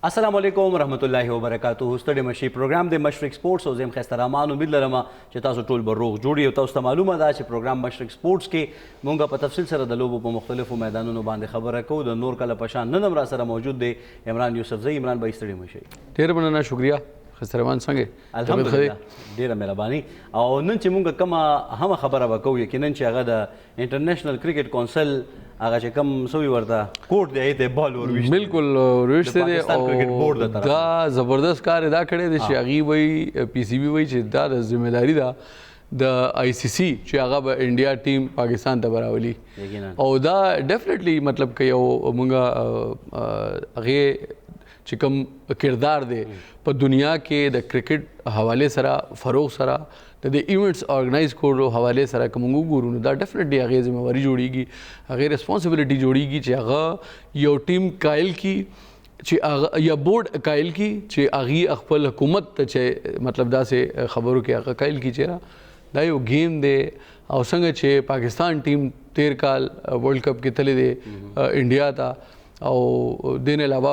अस्सलाम वालेकुम रहमतुल्लाहि व बरकातुहू स्तडी मशी प्रोग्राम दे मशरिक स्पोर्ट्स او زم خسته رامان امید لرم چې تاسو ټول به روغ جوړی او تاسو ته معلومه ده چې پروګرام مشرک سپورټس کې مونږه په تفصیل سره د لوبو په مختلفو میدانونو باندې خبره کوو. د نور کله پشان نن را سره موجود دی عمران یوسفزئی. عمران بھائی ستړي مشي. ډیر مننه، شکریا. خسرمان څنګه؟ الحمدلله ډیره مهرباني. او نن چې مونږ کومه هم خبره وکړو یقینا چې هغه د انټرنیشنل کرکټ کونسل هغه چې کوم سوي ورته کوټ دی ته بال ورويشته بالکل ورويشته دی او دا زبردست کار ادا کړی دی چې هغه وای پی سی بی وای چې دا د ذمہداري ده د آی سی سی چې هغه به انډیا ټیم پاکستان ته براولي او دا ډیفینیټلی مطلب که یو مونږه هغه چې کوم کردار دی په دنیا کې د کرکټ حواله سره فروغ سره د ایونټس ارګنایز کولو حواله سره کوم وګورو دا ډیفینیټلی هغه ذمہواری جوړیږي، هغه ریسپانسبিলিټي جوړیږي چې هغه یو ټیم قائل کی چې هغه یا بورډ قائل کی چې هغه خپل حکومت ته چې مطلب دا سه خبرو کې هغه قائل کی چې دا یو گیم دی او څنګه چې پاکستان ټیم 13 کال ورلد کپ کې تللی دی انډیا ته او دین علاوه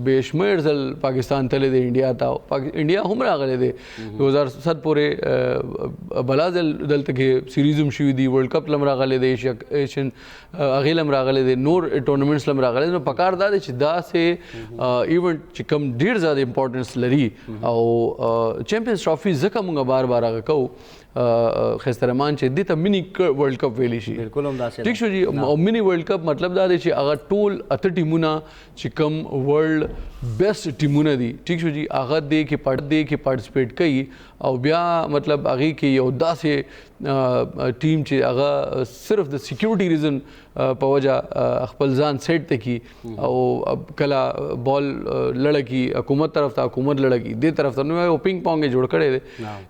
بشمیر ځل پاکستان تللی دی انډیا ته انډیا هم راغلی دی 2007 پورې بلا ځل دلته کې سیریز هم شوي دي، ورلد کپ لم راغلی دی، ایشین هغې لم راغلی دی، نور ټورنمنټس لم راغلی دی. نو پکار دا دی چې داسې ایونټ چې کوم ډېر زیاده امپورټنس لري او چیمپئنز ټرافي ځکه موږ بار بار هغه کوو خسترمان چې دې ته منی ورلد کپ ویلی شي. بالکل هم داسې ټیک شو جی. او منی ورلد کپ مطلب دا دی چې هغه ټول اته ټیمونه چې کوم ورلد بیسټ ټیمونه دي ټیک شو جی هغه دې کې پارټیسپیټ کوي او بیا مطلب هغه کې یو داسې ټیم چې هغه صرف د سکیورټي ریزن په وجه خپل ځان سیټ ته کی او کله بال لړکی حکومت طرف ته حکومت لړکی دې طرف ته نو یو پینګ پونګ جوړ کړي دي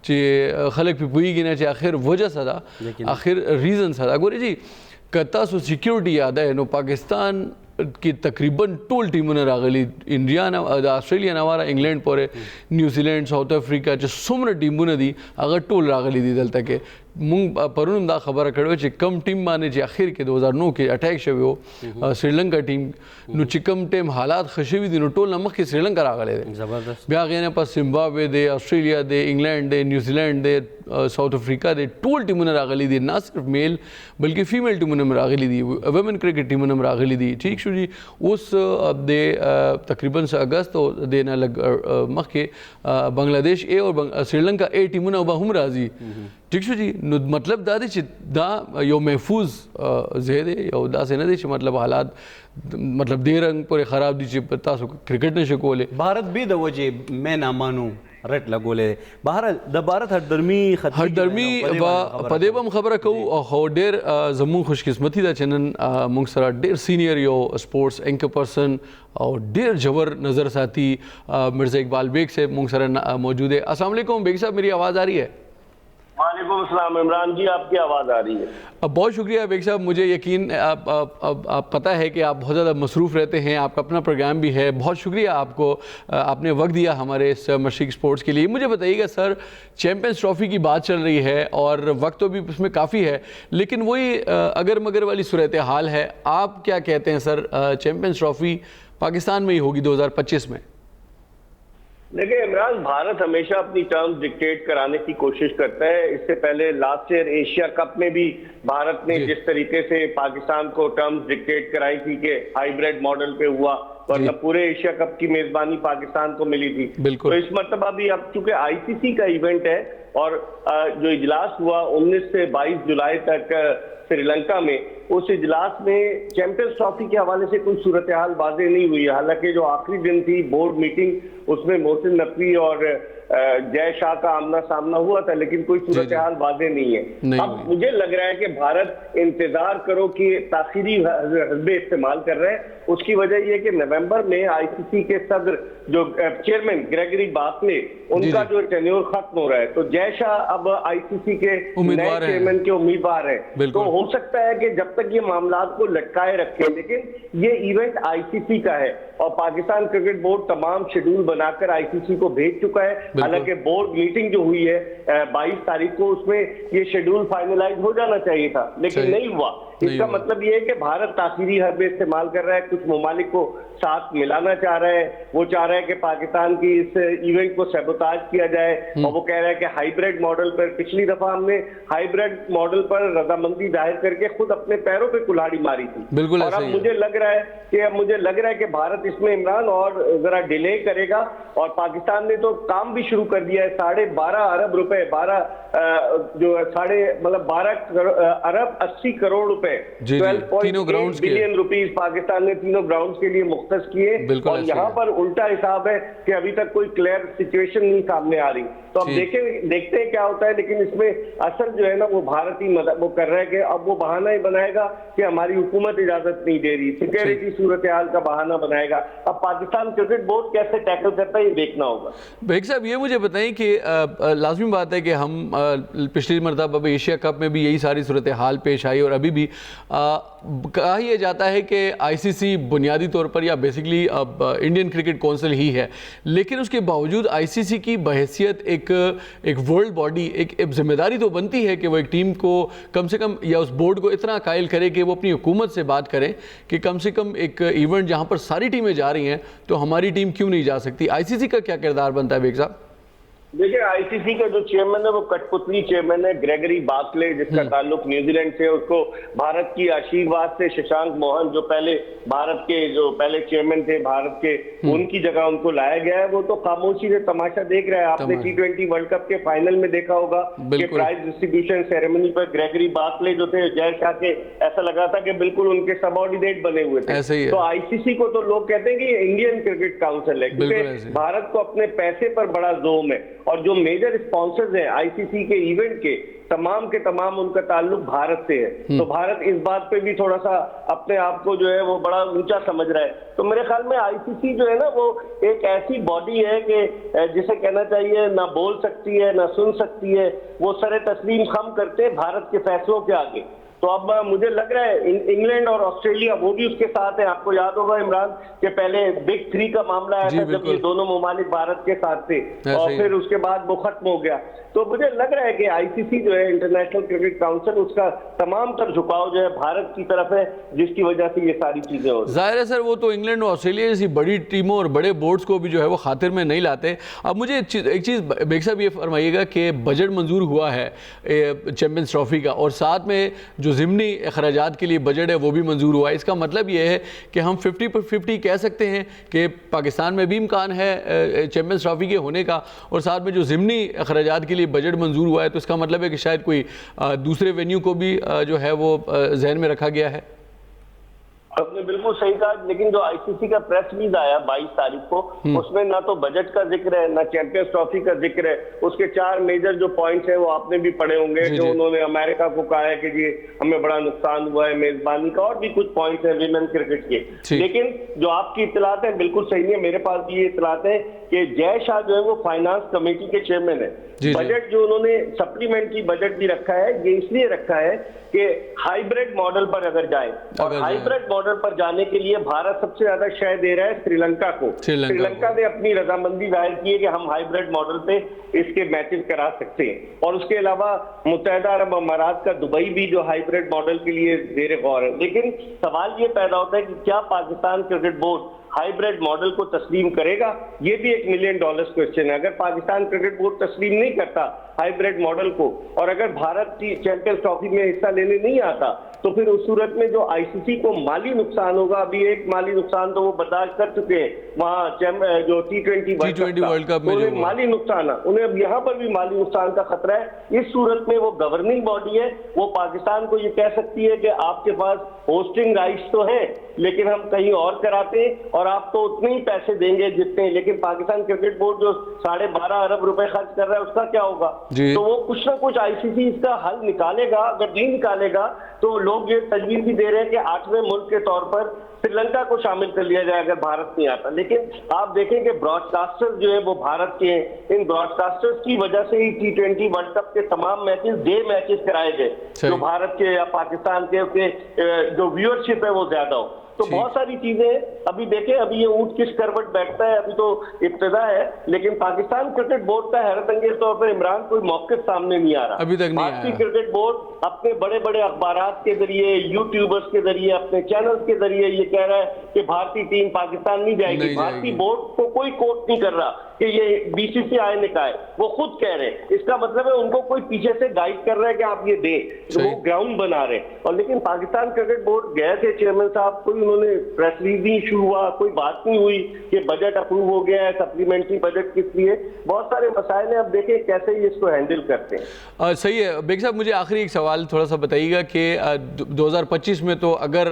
چې خلک په پویږي نه چې اخر وجه صدا اخر ریزن صدا ګوري جی کتا سو سکیورټي یاد ہے نو پاکستان کې تقریبا ټول ټیمونه راغلي، انډیا نه د آسټرالیا نه واره انګلند پورې نیوزیلینډ ساوث افریقا چې څومره ټیمونه دي هغه ټول راغلي دي دلته کې. مونږ پرون دا خبره کړو چې کم ټیم باندې چې اخر کې 2009 کې اٹیک شوی و سریلنکا ټیم نو چې کم ټیم حالات خشوي دي نو ټول نمخ کې سریلنکا راغلی دی زبردست. بیا غینه پس زیمبابوے دی، آسټرالیا دی، انګلند دی، نیوزیلینډ دی، ساوث افریقا دی، ټول ټیمونه راغلي دي، نه صرف میل بلکې فیمیل ټیمونه راغلي دي، وومن کرکټ ټیمونه راغلي دي. ٹھیک شو جی. اوس د تقریبا اگست او د نه لګ مخکې بنگلاديش اے او سریلنکا اے ټیمونه به هم راځي. ٹھیک شو جی. نو مطلب دا دی چې دا یو محفوظ ځای دی، یو داسې نه دی چې مطلب حالات مطلب دې رنګ پورې خراب دي چې تاسو کرکټ نشئ کولی. بھارت به د وجې مې نه مانو رټ لګولې بهر د بھارت هردرمي په دې هم خبره کوو او ډېر زموږ خوش قسمتي ده چې نن موږ سره ډېر سینئر یو سپورټس اینکر پرسن او ډېر جوور نظر ساتي مرزا اقبال بیگ صاحب موږ سره موجود ہے. السلام علیکم بیگ صاحب، میری آواز آ رہی ہے؟ وعلیکم السلام عمران جی، آپ کی آواز آ رہی ہے. بہت شکریہ بیگ صاحب. مجھے یقین آپ پتہ ہے کہ آپ بہت زیادہ مصروف رہتے ہیں، آپ کا اپنا پروگرام بھی ہے. بہت شکریہ آپ کو، آپ نے وقت دیا ہمارے اس مشرق سپورٹس کے لیے. مجھے بتائیے گا سر، چیمپئنز ٹرافی کی بات چل رہی ہے اور وقت تو بھی اس میں کافی ہے لیکن وہی اگر مگر والی صورتحال ہے. آپ کیا کہتے ہیں سر، چیمپئنز ٹرافی پاکستان میں ہی ہوگی 2025 میں؟ دیکھیں عمران، بھارت ہمیشہ اپنی ٹرمز ڈکٹیٹ کرانے کی کوشش کرتا ہے. اس سے پہلے لاسٹ ایئر ایشیا کپ میں بھی بھارت نے جس طریقے سے پاکستان کو ٹرمز ڈکٹیٹ کرائی تھی کہ ہائیبریڈ ماڈل پہ ہوا، ورنہ پورے ایشیا کپ کی میزبانی پاکستان کو ملی تھی. تو اس مرتبہ بھی اب چونکہ آئی سی سی کا ایونٹ ہے اور جو اجلاس ہوا 19 سے 22 جولائی تک سری لنکا میں، اس اجلاس میں چیمپئنز ٹرافی کے حوالے سے کوئی صورتحال واضح نہیں ہوئی. حالانکہ جو آخری دن تھی بورڈ میٹنگ، اس میں محسن نقوی اور جے شاہ کا آمنا سامنا ہوا تھا لیکن کوئی صورتحال واضح نہیں ہے. اب مجھے لگ رہا ہے کہ بھارت انتظار کرو کہ تاخیری حسبے استعمال کر رہے ہیں. اس کی وجہ یہ کہ نومبر میں آئی سی سی کے صدر جو چیئرمین گریگری باسلے ان کا جو ٹینیور ختم ہو رہا ہے تو جے شاہ اب آئی سی سی کے نئے چیئرمین کے امیدوار ہیں. تو ہو سکتا ہے کہ جب تک یہ معاملات کو لٹکائے رکھیں، لیکن یہ ایونٹ آئی سی سی کا ہے اور پاکستان کرکٹ بورڈ تمام شیڈول بنا کر آئی سی سی کو بھیج چکا ہے. حالانکہ بورڈ میٹنگ جو ہوئی ہے 22 تاریخ کو، اس میں یہ شیڈول فائنلائز ہو جانا چاہیے تھا لیکن نہیں ہوا. इसका मतलब ये है कि भारत तासीरी हरबे इस्तेमाल कर रहा है, कुछ ममालिक को साथ मिलाना चाह रहा है। वो चाह रहा है कि पाकिस्तान की इस इवेंट को सैबोताज किया जाए, और वो कह रहा है कि हाइब्रिड मॉडल पर, पिछली दफा हमने हाइब्रिड मॉडल पर रजामंदी जाहिर करके खुद अपने पैरों पे कुल्हाड़ी मारी थी। और अब मुझे लग रहा है कि भारत इसमें इमरान और जरा डिले करेगा, और पाकिस्तान ने तो काम भी शुरू कर दिया है। 12.5 अरब रुपए, 12 अरब 80 करोड़ रुपए, 12.8 बिलियन रुपीस पाकिस्तान ने तीनों ग्राउंड्स के लिए मुख्तस किए। और यहाँ पर उल्टा हिसाब है कि अभी तक कोई क्लियर सिचुएशन नहीं सामने आ रही। तो अब देखते हैं क्या होता है, लेकिन इसमें असल जो है ना वो भारत ही मदद वो कर रहा है कि अब वो बहाना ही बनाएगा कि हमारी हुकूमत इजाजत नहीं दे रही, सिक्योरिटी सूरत हाल का बहाना बनाएगा। अब पाकिस्तान क्रिकेट बोर्ड कैसे टैकल करता है ये देखना होगा। बेग साहब, ये मुझे बताएं कि लाजमी बात है कि हम पिछली मरतबा एशिया कप में भी यही सारी सूरत हाल पेश आई, और अभी भी कहा यह जाता है कि आईसीसी बुनियादी तौर पर या बेसिकली इंडियन क्रिकेट काउंसिल ही है, लेकिन उसके बावजूद आईसीसी की बहैसियत एक वर्ल्ड बॉडी एक जिम्मेदारी तो बनती है कि वो एक टीम को कम से कम, या उस बोर्ड को इतना कायल करे कि वो अपनी हुकूमत से बात करें कि कम से कम एक इवेंट जहां पर सारी टीमें जा रही हैं तो हमारी टीम क्यों नहीं जा सकती। आईसीसी का क्या किरदार बनता है बेग साहब? देखिए, आईसीसी का जो चेयरमैन है वो कठपुतली चेयरमैन है, ग्रेगरी बार्कले, जिसका ताल्लुक न्यूजीलैंड से। उसको भारत की आशीर्वाद से शशांक मोहन, जो पहले भारत के जो पहले चेयरमैन थे भारत के, उनकी जगह उनको लाया गया है। वो तो खामोशी से तमाशा देख रहा है। आपने T20 वर्ल्ड कप के फाइनल में देखा होगा कि प्राइज डिस्ट्रीब्यूशन सेरेमनी पर ग्रेगरी बार्कले जो थे जय शाह के, ऐसा लगा था कि बिल्कुल उनके सबऑर्डिनेट बने हुए थे। तो आईसीसी को तो लोग कहते हैं कि इंडियन क्रिकेट काउंसिल है, क्योंकि भारत को अपने पैसे पर बड़ा जोम है, और जो मेजर स्पॉन्सर्स हैं आईसीसी के इवेंट के तमाम उनका ताल्लुक भारत से है। तो भारत इस बात पे भी थोड़ा सा अपने आप को जो है वो बड़ा ऊंचा समझ रहा है। तो मेरे ख्याल में आईसीसी जो है ना वो एक ऐसी बॉडी है कि जिसे कहना चाहिए ना बोल सकती है ना सुन सकती है, वो सरे तस्लीम खम करते हैं भारत के फैसलों के आगे। तो अब मुझे लग रहा है इंग्लैंड और ऑस्ट्रेलिया वो भी उसके साथ है। आपको याद होगा इमरान के पहले बिग 3 का मामला आया था जब ये दोनों ममालिक भारत के साथ थे, और फिर उसके बाद वो खत्म हो गया। तो मुझे लग रहा है कि आईसीसी जो है इंटरनेशनल क्रिकेट काउंसिल, उसका तमाम तर झुकाव जो है भारत की तरफ है, जिसकी वजह से ये सारी चीजें हो रही हैं। जाहिर है सर, वो तो इंग्लैंड और ऑस्ट्रेलिया जैसी बड़ी टीमों और बड़े बोर्ड्स को भी जो है वो खातिर में नहीं लाते। अब मुझे एक चीज़ बेग साहब ये फरमाइएगा कि बजट मंजूर हुआ है चैंपियंस ट्रॉफी का, और साथ में जो ज़िमनी अखराजात के लिए बजट है वो भी मंजूर हुआ है। इसका मतलब ये है कि हम 50-50 कह सकते हैं कि पाकिस्तान में भी इम्कान है चैंपियंस ट्रॉफी के होने का, और साथ में जो ज़िमनी अखराजात के लिए बजट मंजूर हुआ है, तो इसका मतलब है कि शायद कोई दूसरे वेन्यू को भी जो है वो जहन में रखा गया है। आपने बिल्कुल सही कहा, लेकिन जो आईसीसी का प्रेस रिलीज आया 22 तारीख को, उसमें ना तो बजट का जिक्र है ना चैंपियंस ट्रॉफी का जिक्र है। उसके 4 मेजर जो पॉइंट्स हैं वो आपने भी पढ़े होंगे, जो उन्होंने अमेरिका को कहा है कि ये हमें बड़ा नुकसान हुआ है मेजबानी का, और भी कुछ पॉइंट्स हैं विमेन क्रिकेट के। लेकिन जो आपकी इतलात है बिल्कुल सही है, मेरे पास भी ये इतलात है कि जय शाह जो है वो फाइनेंस कमेटी के चेयरमैन है। बजट जो उन्होंने सप्लीमेंट्री बजट भी रखा है, ये इसलिए रखा है कि हाइब्रिड मॉडल पर अगर जाए, और हाइब्रिड मॉडल पर जाने के लिए भारत सबसे ज्यादा शय दे रहा है श्रीलंका को। श्रीलंका ने अपनी रजामंदी जाहिर की है कि हम हाइब्रिड मॉडल पे इसके मैचेस करा सकते हैं, और उसके अलावा मुत्तहिदा अरब अमारात का दुबई भी जो हाइब्रिड मॉडल के लिए ज़ेर गौर है। लेकिन सवाल ये पैदा होता है कि क्या Pakistan cricket board hybrid model को तस्लीम करेगा? ये भी $1 मिलियन क्वेश्चन है। अगर पाकिस्तान क्रिकेट बोर्ड तस्लीम नहीं करता हाइब्रिड मॉडल को, और अगर भारत की चैंपियंस ट्रॉफी में हिस्सा लेने नहीं आता, तो फिर उस सूरत में जो आईसीसी को माली नुकसान होगा, अभी एक माली नुकसान तो वो बर्दाश्त कर चुके हैं वहाँ जो T20 वर्ल्ड कप में माली नुकसान है, उन्हें अब यहाँ पर भी माली नुकसान का खतरा है। इस सूरत में वो गवर्निंग बॉडी है, वो पाकिस्तान को ये कह सकती है कि आपके पास होस्टिंग राइट्स तो है, लेकिन हम कहीं और कराते हैं, और आप तो उतने ही पैसे देंगे जितने। लेकिन पाकिस्तान क्रिकेट बोर्ड जो 12.5 अरब रुपए खर्च कर रहा है, उसका क्या होगा? तो वो कुछ ना कुछ आईसीसी इसका हल निकालेगा। अगर नहीं निकालेगा तो लोग ये तजवीज भी दे रहे हैं कि 8वें मुल्क के तौर पर श्रीलंका को शामिल कर लिया जाए अगर भारत नहीं आता। लेकिन आप देखें कि ब्रॉडकास्टर्स जो है वो भारत के हैं। इन ब्रॉडकास्टर्स की वजह से ही T20 वर्ल्ड कप के तमाम मैचेस डे मैचेस कराए गए, जो भारत के या पाकिस्तान के जो व्यूअरशिप है वो ज्यादा हो। तो बहुत सारी चीजें अभी देखें, अभी ये ऊंट किस करवट बैठता है, अभी तो इब्तिदा है, लेकिन पाकिस्तान क्रिकेट बोर्ड का हैरत अंगेज तौर पर इमरान कोई मौक़िफ़ सामने नहीं आ रहा। अभी तक नहीं आया। भारतीय क्रिकेट बोर्ड अपने बड़े बड़े अखबारात के जरिए, यूट्यूबर्स के जरिए, अपने चैनल्स के जरिए ये कह रहा है कि भारतीय टीम पाकिस्तान नहीं जाएगी। भारतीय बोर्ड को कोई कोर्ट नहीं कर रहा कि ये बीसीसीआई ने कहा है, वो खुद कह रहे हैं। इसका मतलब है उनको कोई पीछे से गाइड कर रहा है कि आप ये दें, तो वो ग्राउंड बना रहे हैं। और लेकिन पाकिस्तान क्रिकेट बोर्ड गए थे चेयरमैन साहब, कोई उन्होंने प्रेस रिलीज नहीं इशू हुआ, कोई बात नहीं हुई कि बजट अप्रूव हो गया है, सप्लीमेंट्री बजट किस लिए, बहुत सारे मसाइल हैं। अब देखें कैसे ये इसको हैंडल करते हैं। सही है बेग साहब, मुझे आखिरी एक सवाल थोड़ा सा बताइएगा कि 2025 में तो अगर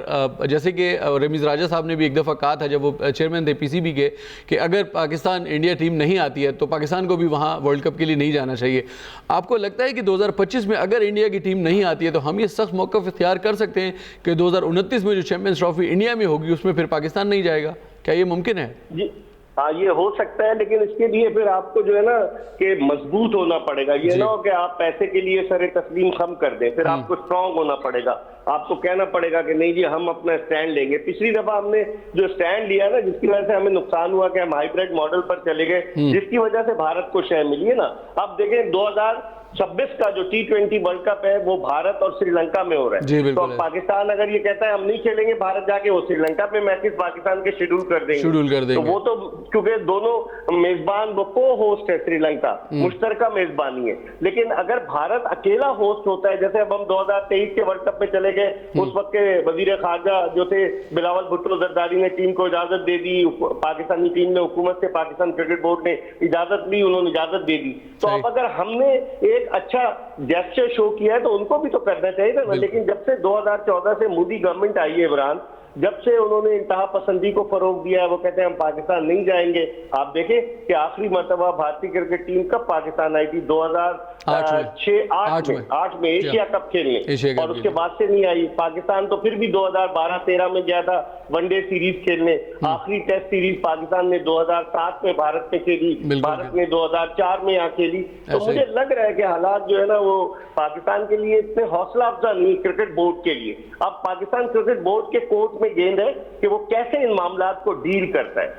जैसे कि रमीज़ राजा साहब ने भी एक दफ़ा कहा था जब वो चेयरमैन थे पीसीबी के, कि अगर पाकिस्तान इंडिया टीम नहीं आती है तो पाकिस्तान को भी वहाँ वर्ल्ड कप के लिए नहीं जाना चाहिए। आपको लगता है कि 2025 में अगर इंडिया की टीम नहीं आती है तो हम ये सख्त मौक़िफ़ इख्तियार कर सकते हैं कि 2029 में जो चैंपियंस ट्रॉफी इंडिया में होगी उसमें फिर पाकिस्तान नहीं जाएगा? क्या ये मुमकिन है? जी हाँ, ये हो सकता है, लेकिन इसके लिए फिर आपको जो है ना कि मजबूत होना पड़ेगा। ये ना हो कि आप पैसे के लिए सरे तस्लीम खम कर दें, फिर आपको स्ट्रांग होना पड़ेगा। आपको कहना पड़ेगा कि नहीं जी हम अपना स्टैंड लेंगे। पिछली दफा हमने जो स्टैंड लिया ना, जिसकी वजह से हमें नुकसान हुआ कि हम हाइब्रिड मॉडल पर चले गए, जिसकी वजह से भारत को शय मिली है ना। अब देखें 2026 का जो T20 वर्ल्ड कप है वो भारत और श्रीलंका में हो रहा है। तो अब पाकिस्तान अगर ये कहता है हम नहीं खेलेंगे भारत जाके, वो श्रीलंका पे मैचेस पाकिस्तान के शेड्यूल कर देंगे। तो वो तो क्योंकि दोनों मेजबान, वो को होस्ट है श्रीलंका, मुश्तरका मेजबानी है। लेकिन अगर भारत अकेला होस्ट होता है, जैसे अब हम 2023 के वर्ल्ड कप में चले गए, उस वक्त के वजीर खारजा जो थे बिलावल भुट्टो जरदारी ने टीम को इजाजत दे दी, पाकिस्तानी टीम ने हुकूमत से पाकिस्तान क्रिकेट बोर्ड ने इजाजत ली, उन्होंने इजाजत दे दी। तो अब अगर हमने एक अच्छा जेस्चर शो किया है तो उनको भी तो करना चाहिए था ना। लेकिन जब से 2014 से मोदी गवर्नमेंट आई है इमरान, जब से उन्होंने इंतहा पसंदी को फरोग दिया है, वो कहते हैं हम पाकिस्तान नहीं जाएंगे। आप देखें कि आखिरी मर्तबा भारतीय क्रिकेट टीम कब पाकिस्तान आई थी? 2008 में एशिया कप खेलने, और उसके बाद से नहीं आई। पाकिस्तान तो फिर भी 2012-13 में गया था वनडे सीरीज खेलने। आखिरी टेस्ट सीरीज पाकिस्तान ने 2007 में भारत में खेली, भारत ने 2004 में यहाँ खेली। तो मुझे लग रहा है कि हालात जो है ना वो पाकिस्तान के लिए इतने हौसला अफजा नहीं, क्रिकेट बोर्ड के लिए। अब पाकिस्तान क्रिकेट बोर्ड के कोर्ट में गेंद है कि वो कैसे इन मामलात को डील करता है।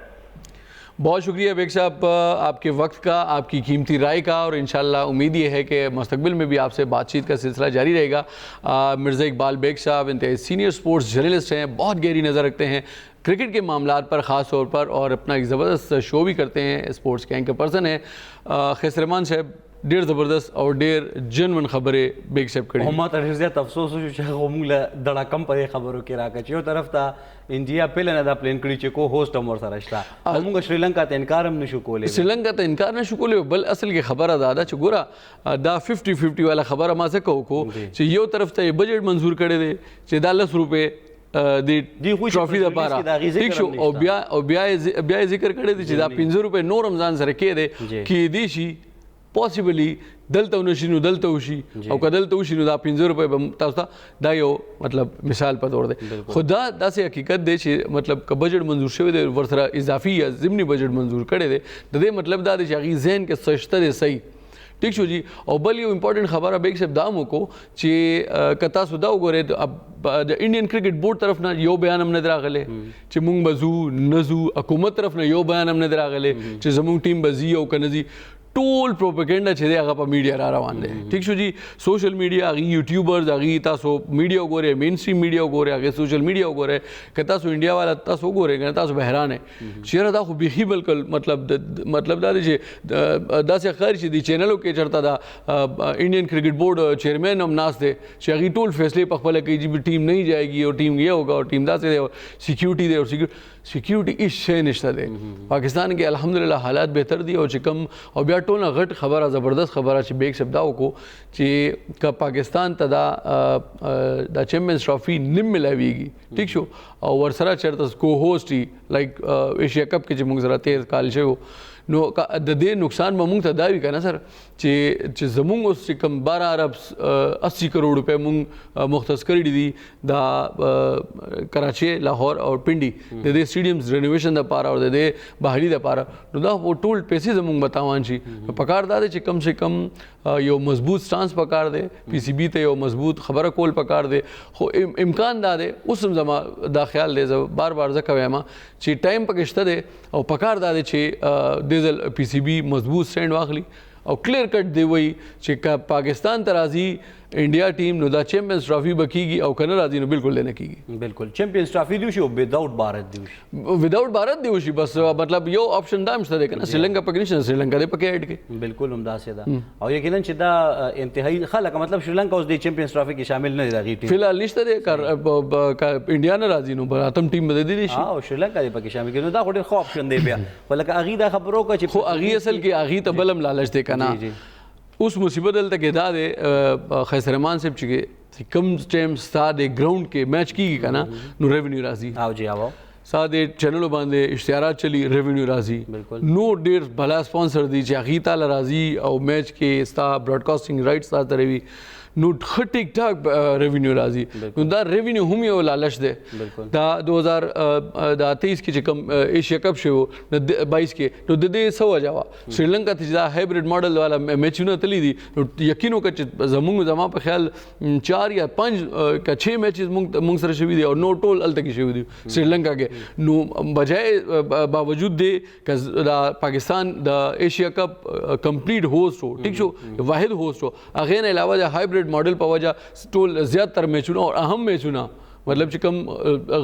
बहुत शुक्रिया बेग साहब आपके वक्त का, आपकी कीमती राय का, और इंशाल्लाह उम्मीद ये है कि मुस्तकबिल में भी आपसे बातचीत का सिलसिला जारी रहेगा। मिर्ज़ा इकबाल बेग साहब इंतहाई सीनियर स्पोर्ट्स जर्नलिस्ट हैं, बहुत गहरी नज़र रखते हैं क्रिकेट के मामलात पर ख़ास तौर पर, और अपना एक ज़बरदस्त शो भी करते हैं, स्पोर्ट्स के एंकर पर्सन है। खैसरमान साहब ډیر زبردست او ډیر جنون خبره بیگ صاحب کړي. هم ته زیات افسوس شو چې موږ له دړه کم په خبرو کې راکړ چې یو طرف ته انډیا پهل نه دا پلان کړی چې کو هوست هم ورسره شته، موږ شریلنکا ته انکار هم نشو کولای. شریلنکا ته انکار نشو کولای، بل اصل کې خبره دا چې ګوره دا 50-50 والا خبره ما څه کو چې یو طرف ته بجټ منظور کړي دي چې دا 10 روپے د ټرافي لپاره ٹھیک شو، او بیا ذکر کړی دی چې دا 15 روپے نور رمضان سره کې دي کې دي شي پاسبلی دلته ونشي دلته وشي، او که دلته وشي نو دا 15 روپے به تاسو ته دا یو مطلب مثال په تور دی. خدا داسې حقیقت دی چې مطلب که بجټ منظور شوی دی ورسره اضافي یا ضمني بجټ منظور کړی دی، د دې مطلب دا دی چې هغې ذهن کې سشته دی صحیح. ٹھیک شو جی. او بل یو امپورټنټ خبره بیگ صاحب دا مو کو چې که تاسو دا وګورئ د انډین کرکټ بورډ طرف نه یو بیان هم نه دی راغلی چې مونږ به ځو نه ځو، حکومت طرف نه یو بیان هم نه دی راغلی چې زمونږ ټیم به ځي او که نه ځي. ټول پروپیګنډا چې دی هغه په میډیا را روان دی. ٹھیک شو جی. سوشل میډیا هغې یوټیوبرز هغې تاسو میډیا وګورئ، مین سټریم میډیا وګورئ، هغې سوشل میډیا وګورئ، که تاسو انډیا والا تاسو وګورئ که تاسو به حیران یې چې یاره دا خو بیخي بالکل مطلب دا دی چې داسې ښکاري چې دې چینلو کې چېرته دا انډین کرکٹ بورڈ چیئرمین هم ناست دی چې هغې ټول فیصلې پخپله کوي چې ټیم نہیں جائے گی اور ټیم یہ ہوگا اور ټیم داسې دی اور سیکیورټي دی اور سیکیورټي هېڅ شی نشته دی. پاکستان کې الحمدلله حالات بهتر دي، او چې کم او بیا ټول نه غټ خبره زبردست خبره چې بیگ صاحب دا وکړو چې که پاکستان ته دا چیمپئنز ټرافي نیم ملاویږي ٹھیک شو او ورسره چېرته کو هوسټ وي لایک ایشیا کپ کې چې موږ سره تېر کال شوی نو د دې نقصان به موږ ته دا وي که نه سر چې زموږ اوس چې کوم 12 ارب 80 کروڑ روپۍ موږ مختص کړي دي دا کراچي، لاهور او پنډي د دې سټیډیمز رینوویشن دپاره او د دې بحالي دپاره، نو دا ټول پیسې زموږ به تاوان شي. پکار دا دی چې کم سے کم یو مضبوط سټانس پکار دی پی سی بی ته یو مضبوط خبره کول پکار دی خو امکان دا دی اوس هم زما دا خیال دی زه بار بار ځکه وایم چې ټایم پکې شته دی او پکار دا دی چې دې ځل پی سی بی مضبوط سټینډ واخلي او کلیر کټ دی وایي چې پاکستان ته راځي انډیا ټیم نو دا چیمپئنز ټرافي به کیږي او که نه راځي نو بالکل دی نه کیږي بالکل چیمپئنز ټرافي دی وشي او وداوټ بھارت دی وشي وداوټ بھارت دی وشي بس مطلب یو آپشن دا هم شته دی که نه سریلنکا پکې نشته سریلنکا دی پکې ایډ کړي بالکل همداسې ده او یقینا چې دا انتهایی خلک مطلب شریلنکا اوس د چیمپئنز ټرافي کې شامل نه دي دغې ټیم فی الحال نشته دی انډیا نه راځي نو اتم ټیم به دی شي او شریلنکا دی پکې شامل کړي نو دا خو ډېر ښه آپشن دی بیا خو لکه هغې دا خبره وکړه چې خو هغې اصل کې هغې ته بل هم لالچ دی که نه اوس مصیبت دلته کې دا دی خیسر رحمان صاحب چې کم ټایم ستا د ګراؤنډ کې میچ کیږي که نه نو ریونیو راځي او جی او ستا د چینلو باندې اشتهارات چلی ریونیو راځي نو ډېر بلا سپانسر دی چې هغې تاله راځي او میچ کې ستا براډکاسټینګ رایټس تا ته روي نو ښه ټیک ټاک ریونیو راځي نو دا ریونیو هم یو لالچ دی دا 2023 کې چې کوم ایشیا کپ شوی و 22 کې نو د دې څه وجه وه سریلنکا ته چې دا هایبریډ ماډل والا میچونه تللي دي نو یقین وکړه چې زما په خیال 4 یا 5 که 6 میچز موږ سره شوي دي او نو ټول هلته کې شوي دي سریلنکا کې نو بجای باوجود دی که دا پاکستان د ایشیا کپ کمپلیټ هوسټ و ټیک شو واحد هوسټ و هغې نه علاوه د هایبریډ ماډل په وجه ټول زیاتره میچونه او اهم میچونه مطلب چې کوم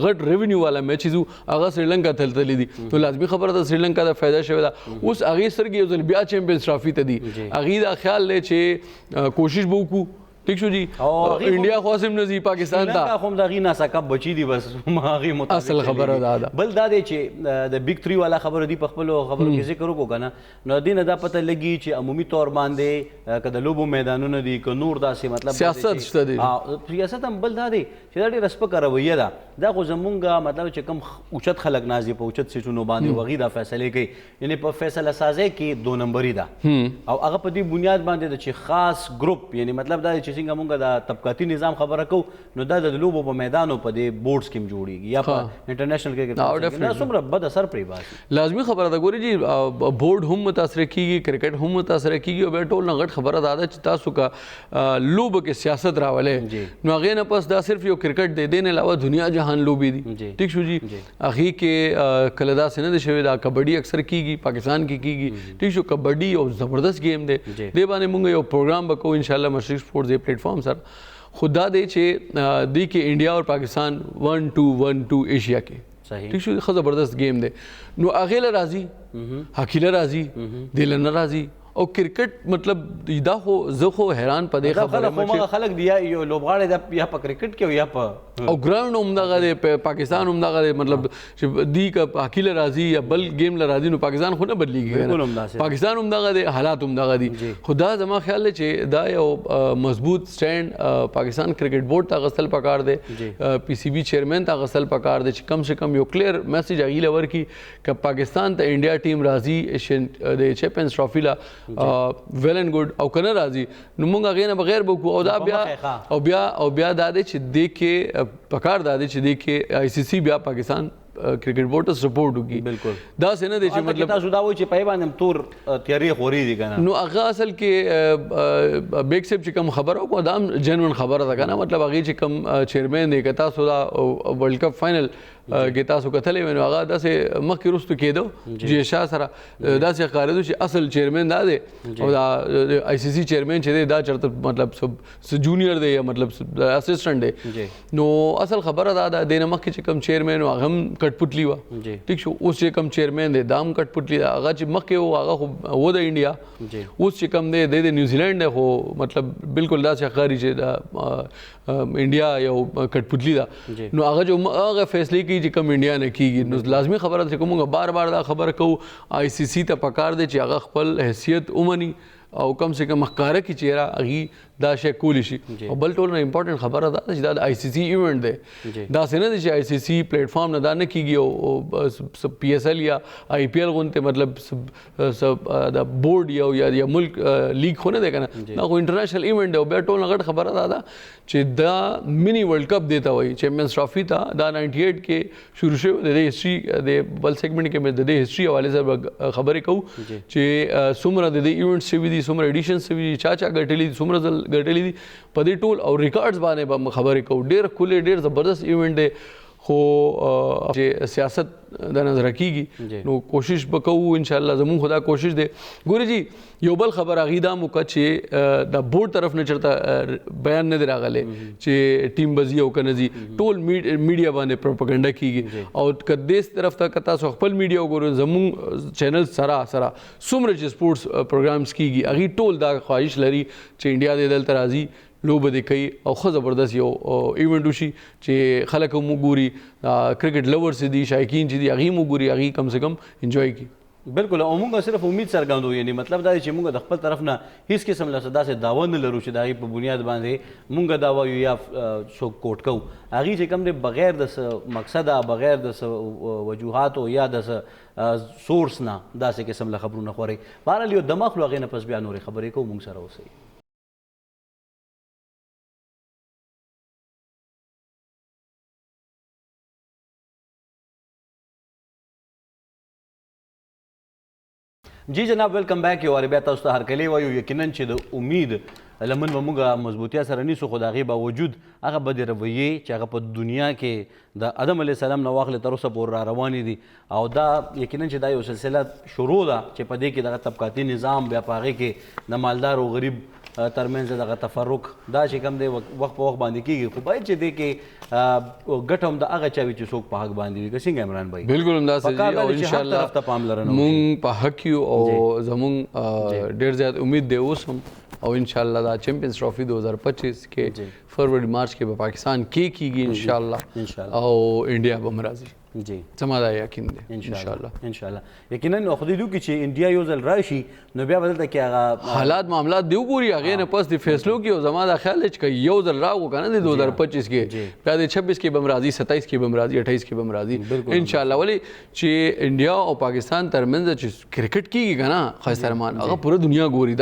غټ ریونیو والا میچز هغه سریلنکا ته تللي دي نو لازمي خبره ده سریلنکا ته فایده شوې ده اوس هغې سترګې یو ځل بیا چیمپئنز ټرافي ته دي هغې دا خیال دی چې کوشش به وکړو ٹھیک شو جی انڈیا خواسم نزی پاکستان تا خو د غینا سکه بچی دی بس هغه مطابق اصل خبره ده بل دا دی چې د بیگ 3 والا خبره دی په خپل خبرو کې ذکر وکړو کنه نو دین دا پته لګي چې عمومي تور باندې کده لوبو میدانونه دي ک نور داسې مطلب سیاست شته دي سیاست هم بل دا دی چې دا ډېر سپکه رویه ده دا خو زمونږ مطلب چې کوم اوچت خلک نازي په اوچت سیټونو باندې وغي دا فیصله کوي یعنی په فیصله سازي کې 2 نمبري ده او هغه په دې بنیاد باندې چې خاص ګروپ یعنی مطلب دا چې څنګه مونږ دا طبقاتي نظام خبره کو نو دا د لوبو په میدانو په دې بورډز کې جوړیږي یا په انټرنیشنل کرکټ نه څومره بد اثر پرې باسي لازمي خبره ده ګوري جی بورډ هم متاثر کیږي کرکټ هم متاثر کیږي او به ټول نه غټ خبره ده چې تاسو کا لوبو کې سیاست راولې نو هغه نه پس دا صرف یو کرکټ دی دین علاوه دنیا جهان لوبي دي ٹھیک شو جی هغه کې کله دا سند شوی دا کبډي اکثر کیږي پاکستان کې کیږي ټھیک شو کبډي او زبردست گیم دی دی باندې موږ یو پروګرام وکړو ان شاء الله مشرق سپورټس دی پلیټ فارم سره خدا دی چې دی کې انډیا اور پاکستان 1-2 ایشیا کې صحیح ٹھیک شو خو زبردست گیم دی نو هغه له راځي حقیله راځي دل نه راځي او کرکټ مطلب دا خو زه خو حیران پدې خبره خلک دی یو لوبغاړي یا په کرکټ کې یا په او ګراوند هم دغه دی پاکستان هم دغه دی مطلب چې دی که حقیله راځي یا بل گیم له راځي نو پاکستان خو نه بدلیږي پاکستان هم دغه دی حالات هم دغه دي خدا زما خیال دی چې دا یو مضبوط سټینډ پاکستان کرکټ بورډ ته غسل پکار دی پی سی بی چیئرمین ته غسل پکار دی چې کم سے کم یو کلیر میسج هغې له ورکړي که پاکستان ته انډیا ټیم راځي د چیمپئنز ټرافي له ویل اینڈ گڈ او کنه راځي نو موږ هغې نه بغیر به وکړو او بیا دا دی چې دې کې پکار دا دی چې دې کې آئی سی سی بیا پاکستان کرکټ بورډ ته سپورټ وکړي بالکل دا څه نه دی چې مطلب تاسو دا وایي چې پای باندې تور تیاری خوري دي کنه نو هغه اصل کې بیگ سیب چې کوم خبره وکړو دا هم جنون خبره ده کنه مطلب هغې چې کوم چیرمین دی که تاسو دا ورلډ کپ فائنل کې تاسو کتلې وینو هغه داسې مخکې وروستو کېدو جی شاه سره داسې ښکارېدو چې اصل چیرمین دا دی او دا آئی سی سی چیرمین چې دی دا چېرته مطلب جونیئر دی یا مطلب اسسټنټ دی نو اصل خبره دا ده دې نه مخکې چې کوم چیرمین و هغه هم کټ پټلی وه ټیک شو اوس چې کوم چیرمین دی دا هم کټ پټلی ده هغه چې مخکې و هغه خو و د انډیا اوس چې کوم دی د نیوزیلینډ دی خو مطلب بالکل داسې ښکاري چې دا انډیا یو کټ پټلی ده نو هغه جو هغه فیصلې کوي چې کوم انډیا نه کیږي نو لازمي خبره ده چې موږ بار بار دا خبره کوو آئی سی سی ته پکار دی چې هغه خپل حیثیت ومني او کم سے کم ښکاره کړي چې یاره هغې دا شی کولی شي او بل ټول نه امپورټنت خبره ده چې دا د آی سی سی ایونت دی دا څنګه دی چې آی سی سی پلیټ فارم نه دا نه کیږي او پی ایس ایل یا آی پی ایل غونته مطلب دا بورډ یا ملک لیگ خو نه دی کنه دا خو انټرنیشنل ایونت دی او بیا ټول غټ خبره ده چې دا منی ورلد کپ دیتا وایي چیمپئنز ټرافي ته دا 98 کې شروع شو د هیستوري د بل سیګمنټ کې مې د هیستوري حواله سره خبرې کوو چې څومره د ایونټ شوي دي څومره ایډیشن شوي دي چا ګټلي دي څومره ځل ګټلي دي په دې ټول او ریکارډز باندې به خبرې کوو ډېر ښکلی ډېر زبردست ایونټ دی خو چې سیاست د نظر کیږي نو کوشش وکړو ان شاء الله زمون خدا کوشش دی ګوري جی یو بل خبر اغیدا مو چې د بورډ طرف نه چرته بیان نه راغله چې ټیم بزی او کنه ټول میډیا باندې پروپاګاندا کیږي او کدیس طرف ته کتا سو خپل میډیا وګورو زمون چینل سره څومره چې سپورتس پروګرامز کیږي اغي ټول دا خواهش لري چې انډیا د دل ترازی لوبه دی کوي او خو زبردست یو ایونټ وشي چې خلک مو ګوري کرکټ لورز دي شایقین چې دي هغه مو ګوري هغه کم سے کم انجوای کی بالکل او موږ صرف امید څرګندو یعنی مطلب دا چې موږ د خپل طرف نه هیڅ قسم له داسې داوا نه لرو چې د هغې په بنیاد باندې موږ داوا یو یا څوک کوټ کوو هغې چې کوم دی بغیر د څه مقصده بغیر د څه وجوهاتو یا د څه سورس نه داسې قسم له خبرونه خورئ بهرحال یو دمه خلو هغې نه پس بیا نورې خبرې کوو موږ سره اوسئ جی جناب ویلکم بیک یو وارې بیا تاسو ته هرکلی وایو یقینا چې د امید لمن به موږ مضبوطیا سره نیسو خو د هغې باوجود هغه بدې رویې چې هغه په دنیا کې د آدم علیه السلام نه واخلې تر اوسه پورې را روانې دي او دا یقینا چې دا یو سلسله شروع ده چې په دې کې دغه طبقاتي نظام بیا په هغې کې د مالدار او غریب ترمنځ دغه تفرق دا چې کوم دی وخت په وخت باندې کېږي خو باید چې دې کې ګټه هم د هغه چا وي چې څوک په حق باندې وي که څنګه عمران بھائی بالکل همداسې او انشاءالله مونږ په حق یو او زمونږ ډېر زیات امید دی اوس هم او انشاءالله دا چیمپئنز ټرافي 2025 کې فروری مارچ کې په پاکستان کې کېږي انشاءالله او انډیا به هم راځي جی زما دا یقین دی انشاءالله یقینا خدای دې وکړي چې انډیا یو ځل راشي نو بیا به دلته کې هغه حالات معاملات دی وګوري هغې نه پس د فیصلو کې او زما دا خیال دی چې یو ځل راغو که نه د 2025 کې بیا د 26 کې به هم راځي 27 کې به هم راځي 28 کې به هم راځي انشاءالله ولې چې انډیا او پاکستان ترمنځ چې کرکټ کېږي که نه ښایسته رحمان هغه پوره دنیا ګوري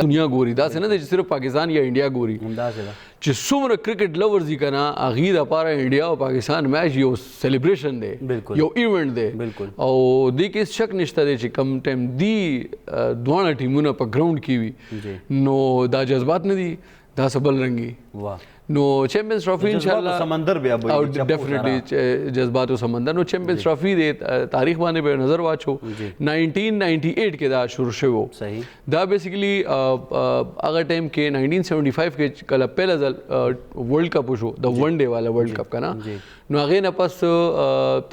داسې نه دی چې صرف پاکستان یا انډیا ګوري چې څومره کرکټ لورز دي که نه هغې دپاره انډیا او پاکستان میچ یو سیلیبریشن دی یو ایونټ دی او دې کې هېڅ شک نشته دی چې کم ټایم دی دواړه ټیمونه په ګراونډ کې وي نو دا جذبات نه دي دا څه بل رنګي نو چیمپئنز ټرافي انشاءالله سمندر بیا او ډیفینیټلی جذبات او سمندر نو چیمپئنز ټرافي د تاریخ باندې به نظر واچو 1998 کې دا شروع شوی صحیح دا بیسیکلی هغه ټایم کې 1975 کې کله پهله ځل ورلډ کپ وشو د ون ډے والا ورلډ کپ که نه نو هغې نه پس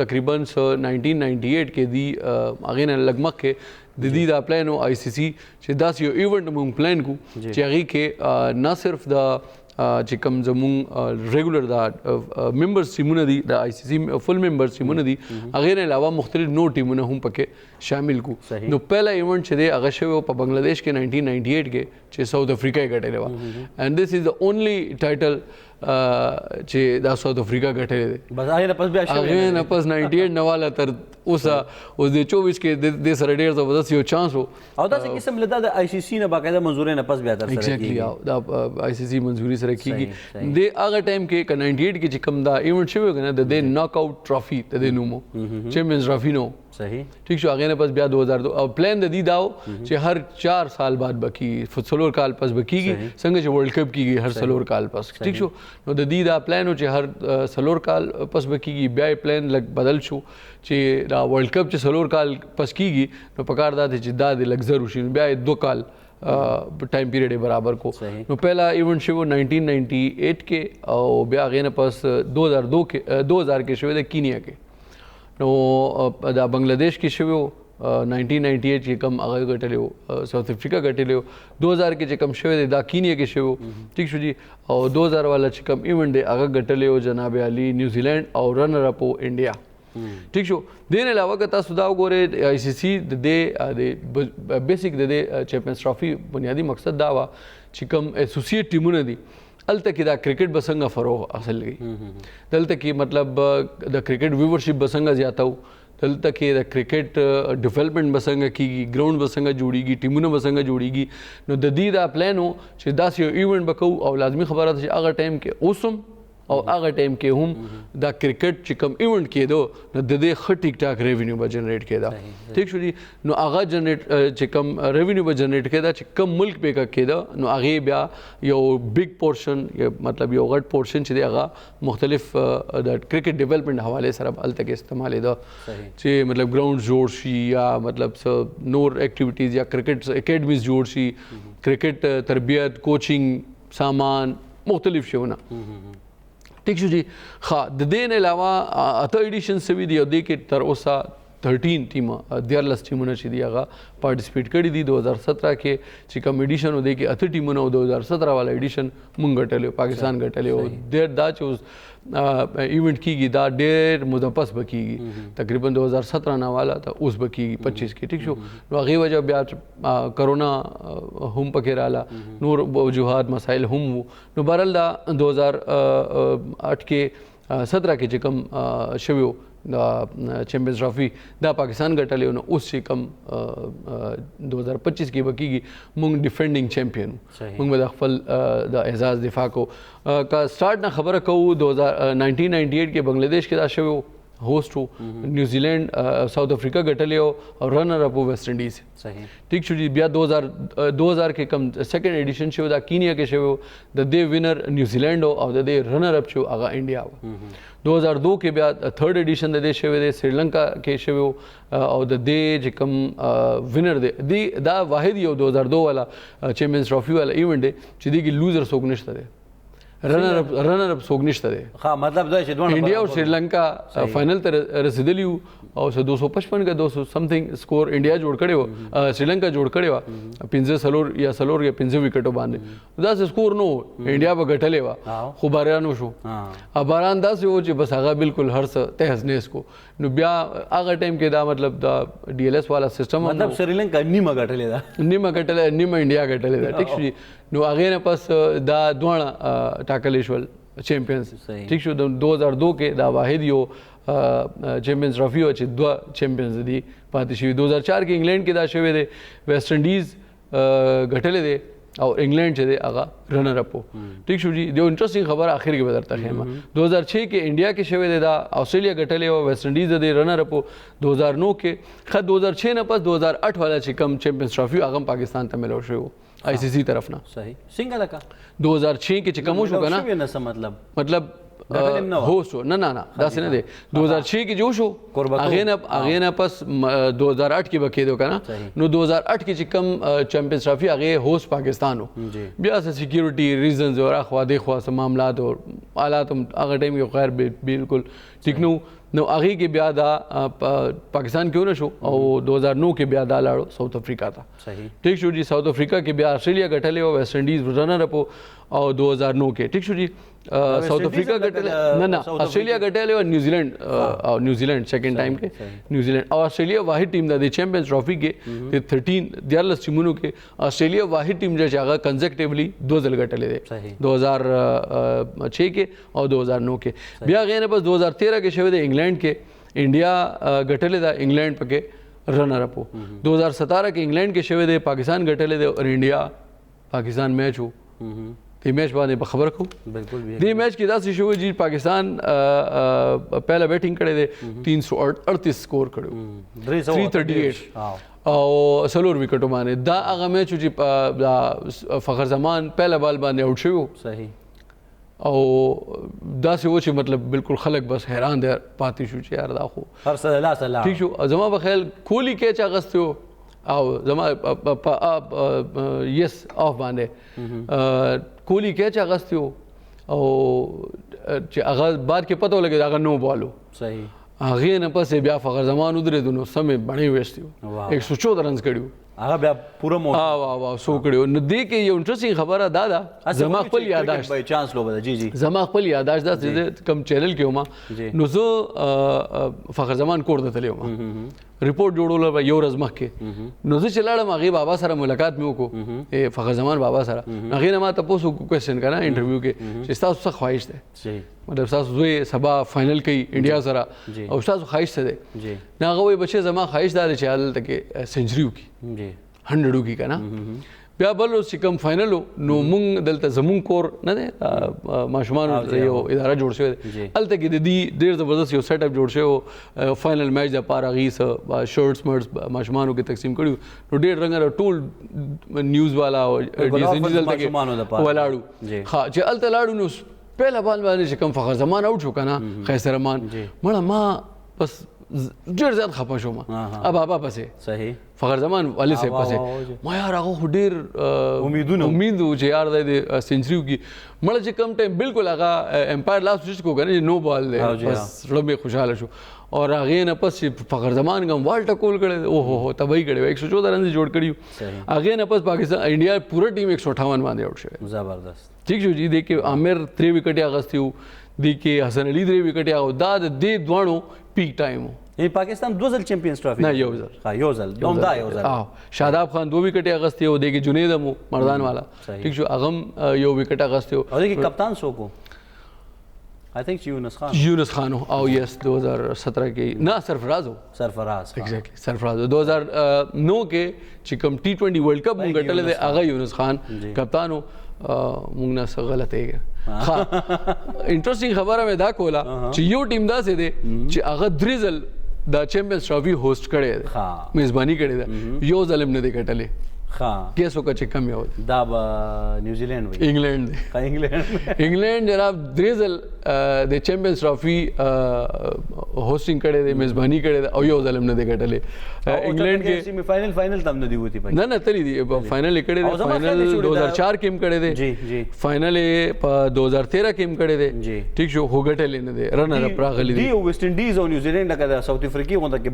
تقریبا 1998 کې دی هغې نه لږ مخکې د دې دا پلان او آی سی سی چې داسې یو ایونټ موږ پلان کړو چې هغې کې نه صرف د چې کوم زموږ ریګولر دا ممبرز ټیمونه دي د آی سی سی فل ممبرز ټیمونه دي هغې نه علاوه مختلف نور ټیمونه هم پکې شامل کړو نو پهلا ایونټ چې دی هغه شوی په بنګلادیش کې 1998 کې چې ساؤथ افریقا یې ګټلې وه اینډ دس از د اونلی ټایټل چې دا ساؤथ افریقا ګټلې دی بس هغې نه پس 98 نه والا تر اوسه اوس د 24 کې د سره ډېر زبردست یو چانس و او داسې قسم له دا د آی سی سی نه باقاعده منظورۍ نه پس بیا در سره کېږي دا آی سی سی منظوري سره کېږي د هغه ټایم کې که 98 کې چې کوم دا ایونټ شوی که نه د دې ناک آؤټ ټرافي د دې نوم و چیمپئنز ټرافي نو صحیح ٹھیک شو هغې نه پس بیا 2002 او پلان د دې دا و چې هر 4 سال بعد به کېږي څلور کال پس به کېږي څنګه چې ورلډ کپ کېږي هر څلور کال پس ټھیک شو نو د دې دا پلان و چې هر څلور کال پس به کېږي بیا یې پلان لږ بدل شو چې دا ورلډ کپ چې څلور کال پس کېږي نو پکار دا دی چې دا د لږ زر وشي نو بیا یې 2 کال ټایم پیریډ یې برابر کو نو پهلا ایونټ شوی 1998 کې او بیا هغې نه پس 2000 کې شوی د کینیا کې نو دا بنګلادیش کې شوی و 1998 کې کم هغه ګټلی و ساؤथ افریقا ګټلی و 2000 کې چې کم شوی دی دا کینیا کې شوی و ٹھیک شو جی او 2000 والا چې کم ایونټ دی هغه ګټلی و جناب علي نیوزیلینډ او رنر اپ و انډیا ټیک شو دین علاوه که تاسو دا وګورئ آی سی سی د بیسیک د چیمپیونز ټرافي بنیادی مقصد دا وا چې کوم ایسوسییټ ټیمونه دي الته کې دا کرکټ بسنګ فروغ حاصل کی دلته کې مطلب د کرکټ ویورشپ بسنګ زیاتاو دلته کې د کرکټ ډیولپمنٹ بسنګ کیږي ګراوند بسنګ جوړیږي ټیمونه بسنګ جوړیږي نو د دې دا پلان وو چې داسې یو ایونت وکړو او لازمي خبره ده چې هغه ټایم کې اوسم او هغه ټایم کې هم دا کرکټ چې کوم ایونت کېدو نو د دې ښه ټیک ټاک ریونیو به جنریټ کېده ټیک شو جی نو هغه جنریټ چې کوم ریونیو به جنریټ کېده چې کوم ملک به کېده نو هغه بیا یو بیگ پورشن مطلب یو غټ پورشن چې دی هغه مختلف د کرکټ ډیولپمنٹ حواله سره الته کې استعمال ده چې مطلب ګراوند جوړ شي یا مطلب نور اکټیویټیز یا کرکټ اکیډمیز جوړ شي کرکټ تربیت کوچینګ سامان مختلف شونه ٹھیک شو جی ښه د دې نه علاوه اته ایډیشن سوي دي او د کې تر اوسه 13 ټیم 14 ټیمونه چې دی هغه پارټیسپیټ کړي دي 2017 کې چې کوم ایډیشن و دی کې اته ټیمونه او 2017 والا ایډیشن مونږ ګټلو پاکستان ګټلو ډېر دا چې ایونت کیږي دا ډېر مدپس بکیږي تقریبا 2017 نه والا ته اوس بکیږي 25 کې ټیک شو نو هغه وجہ بیا کرونا هم پکې رااله نور وجوهات مسائل هم نو بهرحال دا 2008 کې 17 کې چې کوم شویو دا چیمپیونز ټرافي دا پاکستان ګټلې نو اوس چې کوم 2025 کې بکیږي مونږ ډیفینډینګ چیمپیون مونږ به خپل د اعزاز دفاع کو کا سٹارټ نه خبره کوو 1998 کې بنگلاديش کې دا شوی होस्ट हो New Zealand south Africa ګټلې او رنر اپ ویسٹ انډیز صحیح ٹھیک شو جی بیا 2000 کې کم سیکنډ ایډیشن شو دا کینیا کې شو د دې وینر نیوزیلینډ او د دې رنر اپ شو هغه انډیا 2002 کې بیا تھرډ ایډیشن د دې شو د سریلانکا کې شو او د دې چې کم وینر دی دا واحد یو 2002 والا چیمپیونز ټرافي والا ایونت دی چې دی کې لوزر څوک نشته دی رنر اپ څوک نشته دی ها مطلب دا چې دوه انډیا او سریلانکا فائنل ته رسیدلی او 255 کا 200 سمثینګ سکور انډیا جوړ کړي و سریلانکا جوړ کړي و 15 سلور یا 15 وکټو باندې دا سکور نو انډیا به ګټلې و خو بارانو شو باران دا سه و چې بس هغه بالکل هر څه تهزنیس کو نو بیا هغه ټایم کې دا مطلب دا ډي ال اس والا سیستم مطلب سریلانکا نیمه ګټلې نیمه انډیا ګټلې دا ټیک شو نو هغه نه پس دا دوه ټاکل شول چیمپیونز ٹھیک شو 2002 کې دا واحد یو چیمپیونز ټرافي او چې دوه چیمپیونز دي پاتې شوي 2004 کې انګلند کې دا شوی دی ویسٹ انډیز ګټلې دی او انګلند چې دی هغه رنر اپ ٹھیک شو جی یو انټرېسټینګ خبر اخر کې بدرته خیمه 2006 کې انډیا کې شوی دی دا استرالیا ګټلې او ویسٹ انډیز دی رنر اپ 2009 کې خد 2006 نه پس 2008 والا چې کم چیمپیونز ټرافي هغه پاکستان ته ملو شو آئی سی سی طرف نه صحیح څنګه لکه 2006 کې چې کوم شو کنه مطلب هوست نه دا څه نه دی 2006 کې جو شو هغه نه پس 2008 کې بکیدو کنه نو 2008 کې چې کم چیمپیونز ټرافي هغه هوست پاکستان بیا سکیورټي ریزنز او اخوا د خوا سم معاملات او حالات هغه ټیم کې خیر بالکل ټیک نو هغه کې بیا دا پاکستان کې ونه شو او 2009 کې بیا دا لاړو ساوث افریقا ته صحیح ټیک شو جی ساوث افریقا کې بیا استرالیا ګټلې او ویسٹ انډیز رنر اپ او 2009 کې ټیک شو جی ساوث افریقا ګټلې نه استرالیا ګټلې او نیوزیلینډ سیکنډ ټایم کې نیوزیلینډ او استرالیا واحد ټیم د چیمپیونز ټرافي کې 13 ټیمونو کې استرالیا واحد ټیم چې هغه کنزیکټیولی دوه ځل ګټلې دی 2006 کې او 2009 کې بیا غیر پس 2013 کې شوی دی انګلند کې انډیا ګټلې دا انګلند پکې رنر اپ 2017 کې انګلند کې شوی دی پاکستان ګټلې دی او انډیا پاکستان میچ وو دې میچ باندې خبر کو بالکل دې میچ کې دا څه شو جی پاکستان پہلا بیټینګ کړی دی 338 سکور کړو 338 او سلور وکټو باندې دا هغه میچ چې فخر زمان پہلا بال باندې آوټ شو صحیح او دا څه و چې مطلب بالکل خلک بس حیران دي پاتې شو چې یار دا خو هر څه لا سلام ٹھیک شو زما بخیل کولی کې چا غستو او زما یس اف باندې کولی کې چا غستو او چې هغه بعد کې پته ولګي دا نو بالو صحیح هغه نه پسې بیا فخر زمان ودرېدو نو سمې بڼې وېستیو 114 رنز کړیو هغه بیا پوره مو واو سو کړو نو دې کې یو انټرېسټینګ خبره دا زما خپل یاداشت بای چانس لوبه جی جی زما خپل یاداشت دا چې کم چینل کې ومه نو زه فخر زمان کور ته تللی ومه ریپورټ جوړول یو ورځ مخکې نو زه چې لاړم هغې بابا سره ملاقات مې وکړو فخر زمان بابا سره هغې نه ما تپوس وکړو کوېسچن که نه انټرویو کې چې ستاسو څه خواهش دی مطلب ستاسو زوی سبا فاینل کوي انډیا سره او ستاسو خواهش څه دی نو هغه وایي بچې زما خواهش دا دی چې هلته کې سینچري وکړي 100 وکړي که نه بیا بل روز چې کوم فاینل نو مونږ دلته زمونږ کور نه دی ماشومانو یو اداره جوړ شوی دی هلته کې د دې ډېر زبردست یو سیټ اپ جوړ شوی فاینل میچ دپاره هغې څه شرټس مرټس ماشومانو کې تقسیم کړي نو ډېر رنګه ټول نیوز والا او ډیسنجز هلته کې ولاړو ها چې هلته لاړو نو پهله بال باندې چې کوم فخر زمان آوټ شو که نه خیسر رحمان مړه ما بس ډېر زیات خفه شوم بابا پسې صحیح فخر زمان والد صاحب پسې ما یار هغه خو ډېر امید و چې یار دی سینچري وکړي مړه چې کم ټایم بالکل هغه امپایر لاس سویچ کو که نه نو بال دی بس زړه مې خوشحاله شو اور هغې نه پس چې فخر زمان کوم وال ټکول کړی اوهو تباهي کړی 114 رن جوړ کړي هغې نه پس پاکستان انډیا پوره ټیم 158 باندې آوټ شوی زبردست ٹھیک شو جی دې کې عامر 3 وکټې اغستې وو دې کې حسن علي 3 وکټې او دا د دې دواړو پیک ټایم وو یعنی پاکستان 2 ځل چمپیونز ټرافي نه یو ځل یو ځل دومدا یو ځل شاداب خان 2 وکټې اغستې وو دې کې جنید مو مردان والا ٹھیک شو هغه یو وکټ اغستې وو او دې کې کپتان څوک وو I think یونس خان او یس 2017 کې نه سرفراز ایگزیکټلی سرفراز 2009 کې چې کوم T20 ورلد کپ مونږ ګټلې دی هغه یونس خان کپتان وو مونږ نه څه غلط یې ها انټرېسټینګ خبره مې دا کوله چې یو ټیم داسې دی چې هغه 3 ځل د چیمپیونز ټرافي هوسټ کړی دی میزباني کړې ده یو ځل هم نه دی ګټلې کیس وکړه چې کم یو دا به نیوزیلینډ وي انګلینډ جناب 3 ځل د چیمپیونز ټرافي هوسټینګ کړی دی میزباني کړی ده او یو ځل هم نه دی ګټلې انګلینډ کې سیمی فائنل تم نه دی وتی نه تللی دی فائنل کړی دی فائنل 2004 کې هم کړی دی جی فائنل په 2013 کې هم کړی دی ټیک شو هو ګټلې نه دی رنر اپ راغلی دی ویسټ انډیز او نیوزیلینډ لکه ساوث افریقا غونډه کې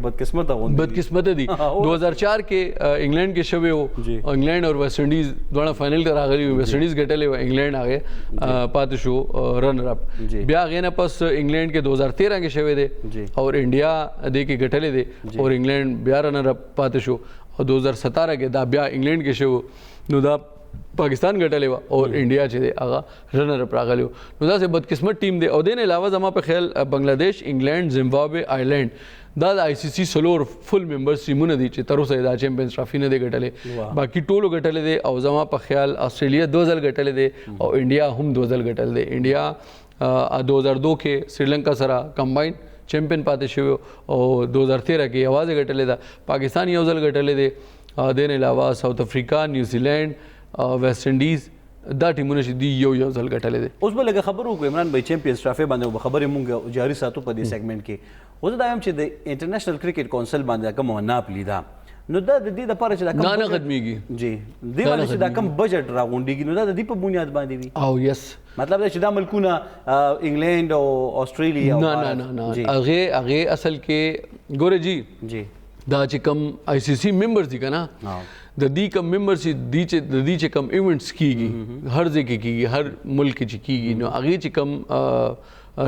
بدقسمت دي 2004 کې انګلینډ کې شوی وو انګلینډ او ویسټ انډیز دواړه فائنل ته راغلي ویسټ انډیز ګټلې و انګلینډ هغه پاتې شو رنر اپ بیا هغې نه پس انګلینډ کې 2013 کې شوی دی او انډیا دې کې ګټلې دی او انګلینډ بیا رنر اپ پاتې شو او 2017 کې دا بیا انګلینډ کې شو نو دا پاکستان ګټلې و او انډیا چې دی هغه رنر اپ راغلی نو داسې بدقسمت ټیم دی او دې نه علاوه زما په خیال بنگلادیش انګلینډ زمبابوے آیرلینډ دا د آی سی سی سلور فل ممبرز ټیمونه دي چې تر اوسه دا چیمپیونز ټرافي نه دی ګټلې باقي ټولو ګټلې دی او زما په خیال آسټریلیا 2 ځل ګټلې دی او انډیا هم 2 ځل ګټلې دی انډیا 2002 کې سریلنکا سره کمباین چیمپیون پاتې شوی او 2013 کې یوازې ګټلې ده پاکستان یو ځل ګټلې دی دې نه علاوه ساوث افریقا نیوزیلینډ ویسټ انډیز دا ټیمونه چې دی یو ځل ګټلې دي اوس به لږ خبرو وکړو عمران بھائی چیمپیونز ټرافي باندې به خبرې مونږ جاري ساتو په دې سیګمنټ کې اوس دا هم چې د انټرنیشنل کرکټ کونسل باندې کوم ناپلی دا نو دا د دې لپاره چې دا کم نه ختميږي جی دې باندې چې دا کم بجټ راغونډيږي نو دا د دې په بنیاد باندې وي او یس مطلب دا چې دا ملکونه انګلند او استرالیا نه هغه اصل کې ګوره جی دا چې کم آی سی سی ممبرز دي کنه د دې کم ممبرز چې کم ایونټس کیږي هر ځای کې کیږي هر ملک کې کیږي نو هغه چې کم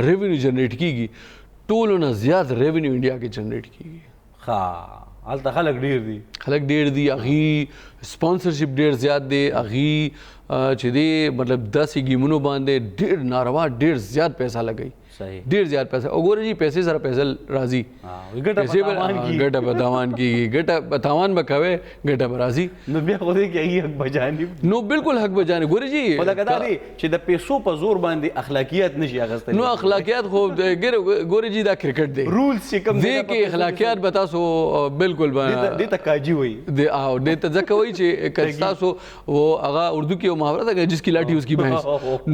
ریونیو جنریټ کیږي ټولو نه زیات ریونیو انډیا کې جنریټ کیږي هلته خلک ډیر دي هغې سپانسرشپ ډیر زیات دی هغې چې دی مطلب 10 گیمونو باندې ډیر ناروا ډیر زیات پیسہ لګوي ډیر زیات پیسہ وګوره جی پیسې سره پیسې راځي ګټه به تاوان کیږي ګټه به تاوان به کوي ګټه به راځي نو بیا خو دې کې حق بجانب نو بالکل حق بجانب ګوره جی ولکه دا دی چې د پیسو په زور باندې اخلاقیات نشي اغستل نو اخلاقیات خو ګوره جی دا کرکټ دی رولز چې کوم دی کې اخلاقیات به تاسو بالکل دې ته کاجی وایي دې ته ځکه وایي چې تاسو و هغه اردو کې یو محاورت ہے جس کی لاٹھی اس کی بھینس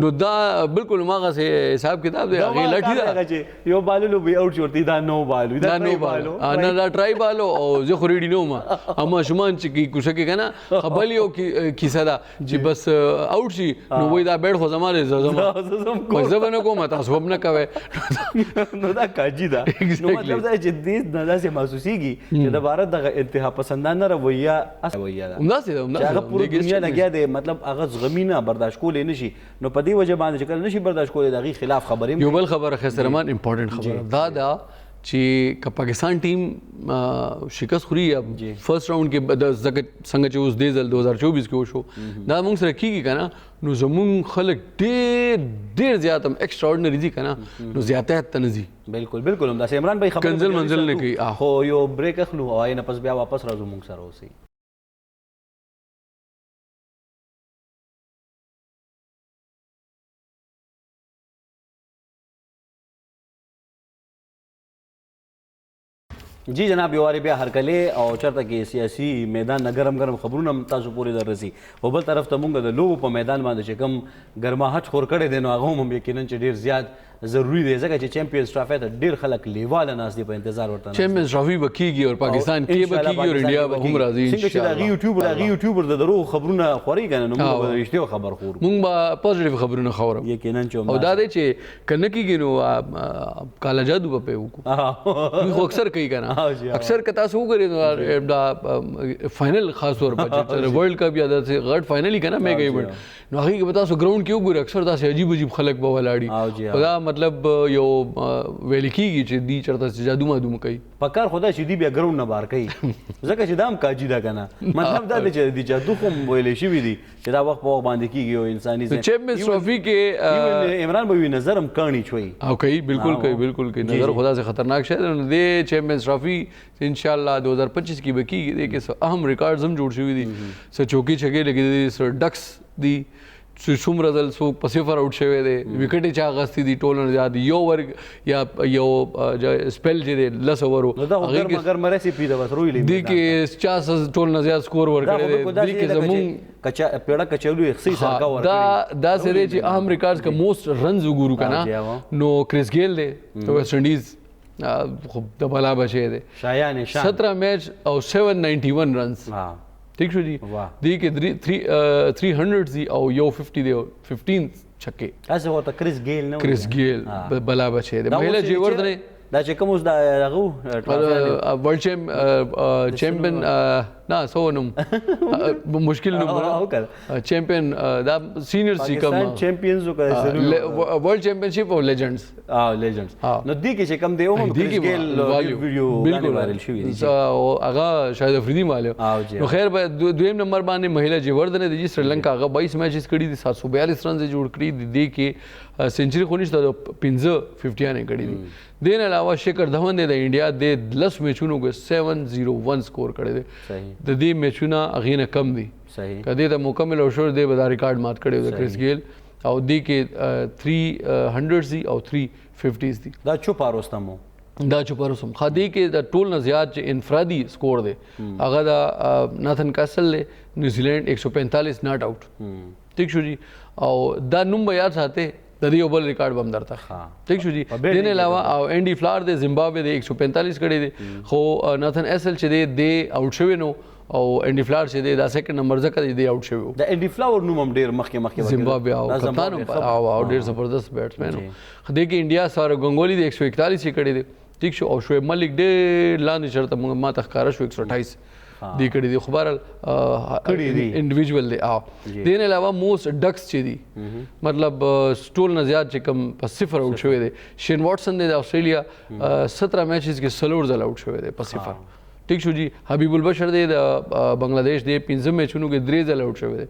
نو دا بالکل ماغه سے حساب کتاب دی هغه لټی دا یو بالو لو به اوټ چورتي دا نو بالو دا نو بالو نه دا ټرای بالو او زه خو ریډی نو ما اما شومان چې کی کوشش کې کنه خپل یو کیسه دا چې بس اوټ شي نو وای دا بیډ خو زماره زما زبنه کوم تاسو هم نه کوي نو دا کاجی دا نو مطلب دا چې دې نه داسې محسوسيږي چې د بھارت د انتها پسندانه رویه رویه ده همداسې ده هغه پوره دنیا لګیا دی مطلب هغه زغمینه برداشت کولې نشي نو په دې وجه باندې چې کله نشي برداشت کولې دغه خلاف خبرې یو بل خبره خسرمان امپورټنت خبره دا چې پاکستان ټیم شکست خوري یا فرست راوند کې څنګه چې اوس دې ځل 2024 کې وشو دا موږ سره کیږي کنه نو زموږ خلک ډېر زیات هم ایکستراورډنری دي کنه نو زیاتات ته نه ځي بالکل هم دا عمران بھائی خبر کنزل منزل نه کوي خو یو بریک اخلو او نه پس بیا واپس راځو موږ سره اوسئ جی جناب یو واری بیا هرکلی او چرته کې سیاسي میدان نګرم ګرم خبرونه تاسو پورې دررسي او بل طرف ته مونږ د لوبو په میدان باندې چې کوم ګرماهټ خور کړی دی نو هغه هم یقینا چې ډېر زیات ضروری دی ځکه چې چیمپئنز ټرافي ته ډېر خلک لیواله ناست دي په انتظار ورته چیمپئنز ټرافي به کیږي او پاکستان کې به کیږي او انډیا به هم راځي څنګه چې دا یوټیوبر د درو خبرونه خوري کنه نو موږ به رښتیا خبر خورو موږ به پوزټیو خبرونه خورو یقینا چې او دا دی چې کنه کیږي نو کالا جادو به وکړو خو اکثر کوي کنه اکثر که تاسو وګورئ نو دا فائنل خاص طور پر چې ورلد کپ یا د غټ فائنل کنه میګا ایونت نو هغه کې به تاسو ګراوند کې وګورئ اکثر تاسو عجیب خلک به ولاړی دا مطلب یو ویل کیږي چې دی چرته جادو مادو کوي پکار خدا چې دی بیا ګراوند نه بار کوي ځکه چې دام کاجی دا کنه مطلب دا چې دی جادو خو ویل شي وي دي چې دا وخت په وخت باندې کیږي او انساني چیمپئنز ټرافي کې عمران بھائی نظرم کانی چوي او کوي بالکل کوي نظر خدا سے خطرناک شاید دی چیمپئنز ټرافي ان شاء الله 2025 کې به کیږي د کې اهم ریکارډز هم جوړ شوي دي څه چوکي چھکې لګې دي سر ډکس دي څومره ځل څوک په صفر آوټ شوی دی وکټې چا اغستې دي ټول نه زیات یو ورګ یا یو سپیل چې دی لس اورو مګر مرسي پیدا بس روي دی کې 50 ټول نه زیات سکور ورکړی دی کې زمون کچا پیړه کچلو اخسي سرکا ورکړي دا سره چې اهم ریکارډز کا موست رنز وګورو کنه نو کریس گیل دی ویسٹ انډیز خو د بالا بچی دی شایان 17 میچ او 791 رنز ٹھیک شو جی دی کې 300 دی او یو 50 دی 15 چھکے ایسے ہوتا کریس گیل نه کریس گیل بلا بچی دی مهیلا جیوردن دا چې کوم اوس دا هغه ورلد چیمپئن نه سو نوم مشکل نوم چیمپئن دا سینیئر سی کم چیمپئنز ورلد چیمپئنشپ او لیجنډز نو دی کې چې کم دی هم کریس گیل ویډیو وایرل شوی دی او هغه شاید افریدی مالو نو خیر به دویم نمبر باندې مهیلا جیوردن دی سریلانکا هغه 22 میچز کړي دي 742 رنز جوړ کړي دي کې سنچری خو نشته 15 50 نه کړي دي دین علاوه شکر دھون د انډیا د 10 میچونو کې 701 سکور کړی دی د دې میچونه اغینه کم دي صحیح کدی ته مکمل او شور دی به ریکارډ مات کړی دی کریس گیل او دی کې 300 دی او 350 دی دا چوپاروستمو خادی کې د ټول نه زیات چې انفرادي سکور دی هغه دا ناتن کاسل له نیوزیلند 145 ناٹ آؤٹ ٹھیک شو جی او دا نوم به یاد ساته د دې بل ریکارډ بم درته ٹھیک شو جی دین علاوه او انډي فلار د زیمبابوے د 145 کړي دي خو ناتن ایسل چې دی آوټ شوی نو او انډي فلار چې دی دا سیکنډ نمبر ځکه دی آوټ شوی د انډي فلاور نوم هم ډیر مخکې زیمبابوے او کپتان او ډیر زبردست بیټسمن خو د انډیا سره غنگولی د 141 کړي دي ٹھیک شو او شعیب ملک ډېر لاندې چرته ما ته ښکاره شو 128 دی کړي دي خو بهرحال انډیویجوال دی دین علاوه موست ډکس چې دي مطلب ټول نه زیات چې کم په صفر آوټ شوی دی شین واټسن دی د استرالیا 17 میچز کې سلور ځل آوټ شوی دی په صفر ٹھیک شو جی حبیب البشر دی د بنگلادیش دی 15 میچونو کې 3 ځل آوټ شوی دی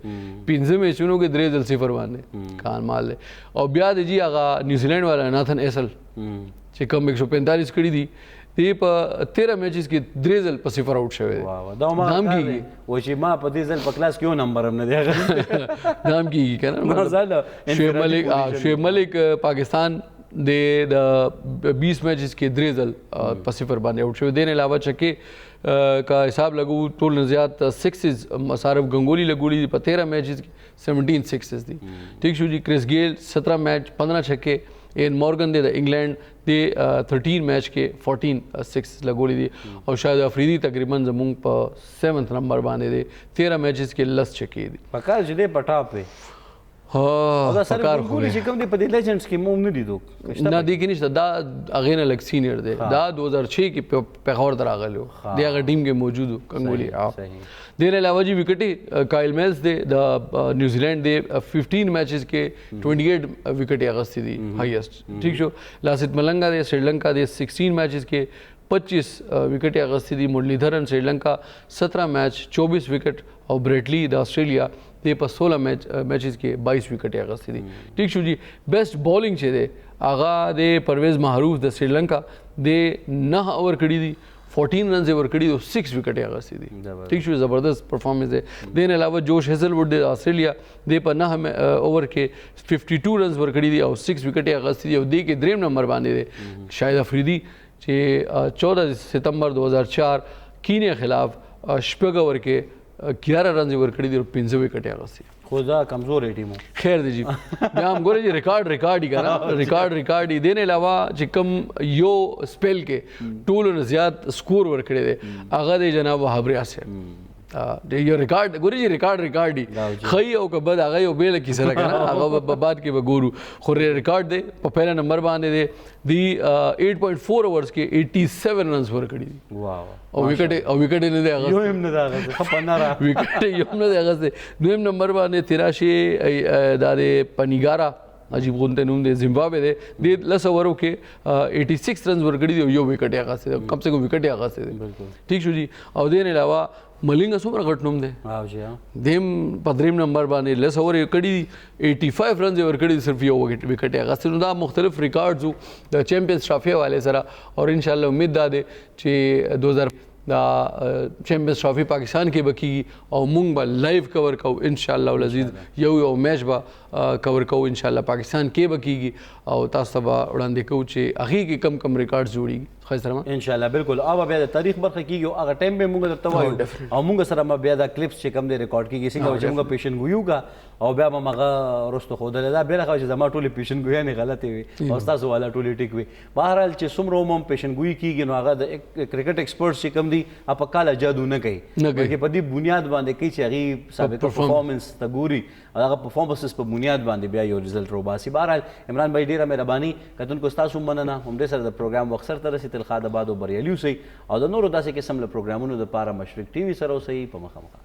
15 میچونو کې 3 ځل صفر باندې کان مال دی او بیا دی جی هغه نیوزیلند والا ناتن ایسل چې کم 145 کړي دي دی په 13 میچز کې 3 ځل په صفر آوټ شوی دی نام کیږي و چې ما په دې ځل په کلاس کې یو نمبر هم نه دی نام کیږي کنه شعیب ملک پاکستان د 20 میچز کې 3 ځل په صفر باندې آوټ شوی دین علاوه چکه کا حساب لګو ټول زیات 6 مصارف غنگولی لګولی په 13 میچز کې 17 6 دي ٹھیک شو جی کریس گیل 17 میچ 15 چھکے एन मॉर्गन दे د इंग्लैंड दे 13 मैच کې 14 6 लगोली دي او شاهد افریدي تقریبا زمونږ په 7th نمبر باندې دي 13 میچز کې لس چکی دي پکار چې دې پټاپ وي ها سره ګوري چې کوم دی په دې لیجنډز کې مونږ نه لیدو نه دی کې نشته دا هغه نه لک سینیئر دی دا 2006 کې پیښور ته راغلو دی هغه ټیم کې موجود کنګولي دیر علاوه جی وکټي کایل میلز دی د نیوزیلینڈ دی 15 میچز کې 28 وکټي اغستې دي هایست ٹھیک شو لاسیت ملنګا دی سریلنکا دی 16 میچز کې 25 विकेट अगस्ती दी मुरलीधरन श्रीलंका 17 मैच 24 विकेट और ब्रेटली द ऑस्ट्रेलिया दे पर 16 मैचेस के 22 विकेट अगस्ती दी ठीक शू जी बेस्ट बॉलिंग छे दे आगा दे परवेज महरूफ द श्रीलंका दे 9 ओवर कड़ी दी 14 रन ओवर कड़ी दो 6 विकेट अगस्ती दी ठीक शू ज़बरदस्त परफॉर्मेंस है देने अलावा जोश हेजलवुड दे ऑस्ट्रेलिया दे पर 9 ओवर के 52 रन ओवर कड़ी दी और 6 विकेट अगस्ती दी और दे के ड्रीम नंबर बांधे दे शाहिद अफरीदी چې 14 सितंबर 2004 کینیا خلاف شپږ اوور کې 11 رن ورکړي دي او 15 وکټ یې اغستې خو دا کمزور ټیم خیر دی جی بیا هم ګورې چې ریکارډ یې کنه ریکارډ یې دین علاوه چې کوم یو سپیل کې ټولو نه زیات سکور ورکړي دي هغه دی جناب وهاب ریاض یو ریکارډ ګورې چې ریکارډ دی خی او که بد هغه یو بیل کیسه ده کنه هغه بعد کې به ګورو خو ریکارډ دی په پهلا نمبر باندې دی 8.4 اوورز کې 87 رنز ورکړي دي واو او وکټ نه دی هغه یو هم نه دا هغه خپنا را وکټ یو نه دی هغه دویم نمبر باندې 83 د پنیګارا عجیب غونته نوم دی زیمبابوے دی لس اوورو کې 86 رنز ورکړي دي یو وکټ یې هغه کم سے کم وکټ یې هغه ټیک شو جی او دین علاوه ملنګ څومره غټ نوم دی واو جی دیم په دریم نمبر باندې لس اوور یې کړي 85 رنز یې ورکړي صرف یو وکټ یې اخیستی نو دا مختلف ریکارډز وو د چیمپئنز ټرافي حوالې سره اور انشاءالله امید دا دی چې 2000 دا چیمپئنز ټرافي پاکستان کې به کېږي او موږ به لایو کور کوو انشاءالله العزیز یو میچ به کور کوو انشاءالله پاکستان کې به کېږي او تاسو ته به وړاندې کوو چې هغې کې کم کم ریکارډز جوړېږي ان شاء الله بالکل او بیا د تاریخ برخه کیږي او هغه ټایم به موږ درته وایو او موږ سره بیا دا کلیپس چې کوم دی ریکارډ کیږي څنګه چې موږ پیشن ګویو کا او بیا به موږ رستو خودل دا بیا راځي زما ټولې پیشن ګویا نه غلطي وي او تاسو والا ټولې ټیک وي بهرحال چې څومره هم پیشن ګوی کیږي نو هغه د کرکټ ایکسپرټس چې کوم دي په کاله جادو نه کوي بلکې په دې بنیاد باندې کوي چې هغه ثابت پرفارمنس ته ګوري هغه پرفارمنس په بنیاد باندې بیا یو رزلټ روباسي بهرحال عمران بھائی ډیره مهرباني کتونکو تاسو مننه هم دې سره د پروګرام وخت سره رسیدل خاطر بعد بریالي اوسئ او د نورو داسې قسم له پروګرامونو دپاره مشرق ټي وي سره اوسئ په مخامخ